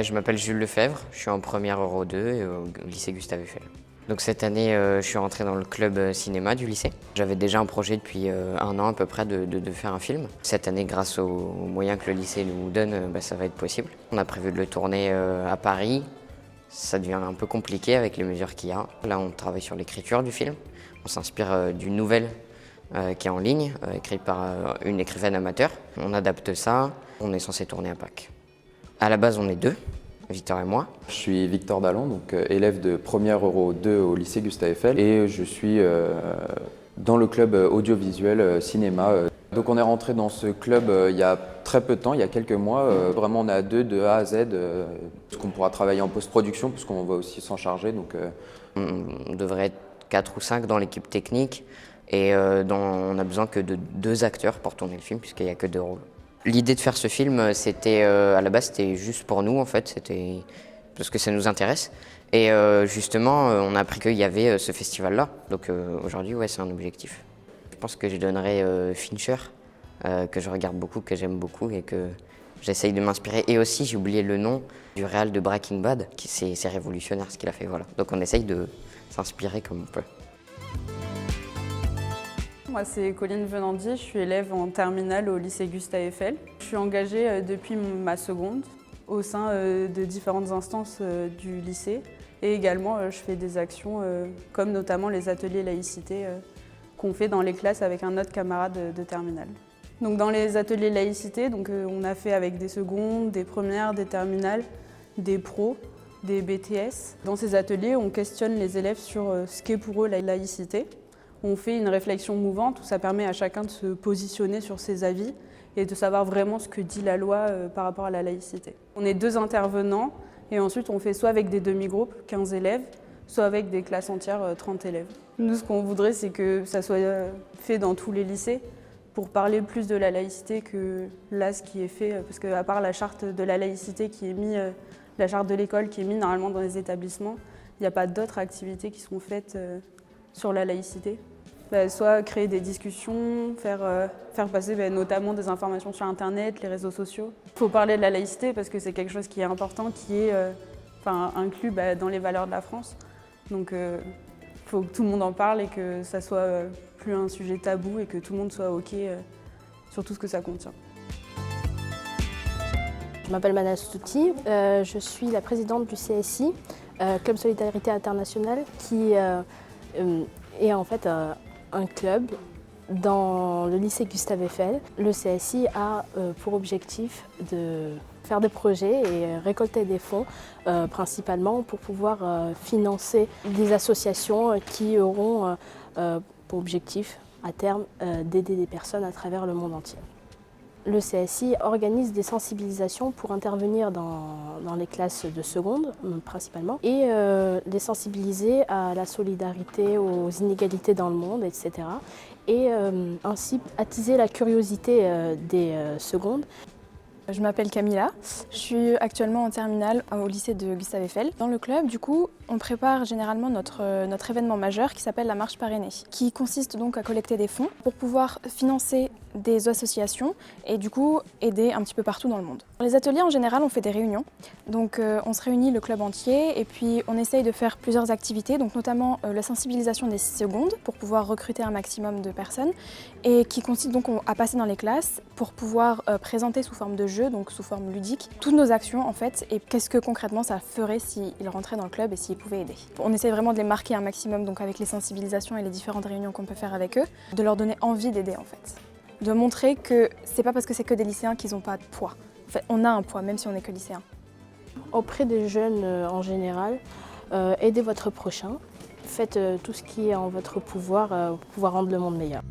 Je m'appelle Jules Lefebvre, je suis en première Euro 2 au lycée Gustave Eiffel. Donc cette année, je suis rentré dans le club cinéma du lycée. J'avais déjà un projet depuis 1 an à peu près de faire un film. Cette année, grâce aux moyens que le lycée nous donne, ça va être possible. On a prévu de le tourner à Paris. Ça devient un peu compliqué avec les mesures qu'il y a. Là, on travaille sur l'écriture du film. On s'inspire d'une nouvelle qui est en ligne, écrite par une écrivaine amateur. On adapte ça. On est censé tourner à Pâques. À la base, on est 2, Victor et moi. Je suis Victor Dallon, donc élève de première Euro 2 au lycée Gustave Eiffel et je suis dans le club audiovisuel cinéma. Donc on est rentré dans ce club il y a très peu de temps, il y a quelques mois. Vraiment on est à 2 de A à Z, parce qu'on pourra travailler en post-production parce qu'on va aussi s'en charger. Donc, On devrait être 4 ou 5 dans l'équipe technique et on a besoin que de 2 acteurs pour tourner le film puisqu'il n'y a que 2 rôles. L'idée de faire ce film, c'était à la base, c'était juste pour nous en fait, c'était parce que ça nous intéresse. Et justement, on a appris qu'il y avait ce festival-là. Donc aujourd'hui, ouais, c'est un objectif. Je pense que je donnerai Fincher, que je regarde beaucoup, que j'aime beaucoup et que j'essaye de m'inspirer. Et aussi, j'ai oublié le nom du réal de Breaking Bad, c'est révolutionnaire ce qu'il a fait. Voilà. Donc on essaye de s'inspirer comme on peut. Moi, c'est Colline Venandy, je suis élève en terminale au lycée Gustave Eiffel. Je suis engagée depuis ma seconde au sein de différentes instances du lycée. Et également, je fais des actions comme notamment les ateliers laïcité qu'on fait dans les classes avec un autre camarade de terminale. Donc, dans les ateliers laïcité, on a fait avec des secondes, des premières, des terminales, des pros, des BTS. Dans ces ateliers, on questionne les élèves sur ce qu'est pour eux la laïcité. On fait une réflexion mouvante où ça permet à chacun de se positionner sur ses avis et de savoir vraiment ce que dit la loi par rapport à la laïcité. On est 2 intervenants et ensuite on fait soit avec des demi-groupes, 15 élèves, soit avec des classes entières, 30 élèves. Nous, ce qu'on voudrait, c'est que ça soit fait dans tous les lycées pour parler plus de la laïcité que là, ce qui est fait, parce qu'à part la charte de la laïcité qui est mise, la charte de l'école qui est mise normalement dans les établissements, il n'y a pas d'autres activités qui sont faites sur la laïcité. Soit créer des discussions, faire passer notamment des informations sur Internet, les réseaux sociaux. Il faut parler de la laïcité parce que c'est quelque chose qui est important, qui est inclus dans les valeurs de la France. Donc il faut que tout le monde en parle et que ça soit plus un sujet tabou et que tout le monde soit OK sur tout ce que ça contient. Je m'appelle Mana Stouti, je suis la présidente du CSI, Club Solidarité Internationale, qui est en fait un club dans le lycée Gustave Eiffel. Le CSI a pour objectif de faire des projets et récolter des fonds principalement pour pouvoir financer des associations qui auront pour objectif à terme d'aider des personnes à travers le monde entier. Le CSI organise des sensibilisations pour intervenir dans les classes de seconde principalement et les sensibiliser à la solidarité, aux inégalités dans le monde, etc. Et ainsi attiser la curiosité des secondes. Je m'appelle Camilla, je suis actuellement en terminale au lycée de Gustave Eiffel. Dans le club, du coup, on prépare généralement notre événement majeur qui s'appelle la marche parrainée, qui consiste donc à collecter des fonds pour pouvoir financer des associations et du coup aider un petit peu partout dans le monde. Dans les ateliers, en général, on fait des réunions. Donc on se réunit le club entier et puis on essaye de faire plusieurs activités, donc notamment la sensibilisation des secondes pour pouvoir recruter un maximum de personnes et qui consiste donc à passer dans les classes pour pouvoir présenter sous forme de jeu, donc sous forme ludique, toutes nos actions en fait et qu'est-ce que concrètement ça ferait s'ils rentraient dans le club et s'ils pouvaient aider. On essaye vraiment de les marquer un maximum donc avec les sensibilisations et les différentes réunions qu'on peut faire avec eux, de leur donner envie d'aider en fait. De montrer que c'est pas parce que c'est que des lycéens qu'ils n'ont pas de poids. En fait, on a un poids même si on n'est que lycéen. Auprès des jeunes en général, aidez votre prochain, faites tout ce qui est en votre pouvoir pour pouvoir rendre le monde meilleur.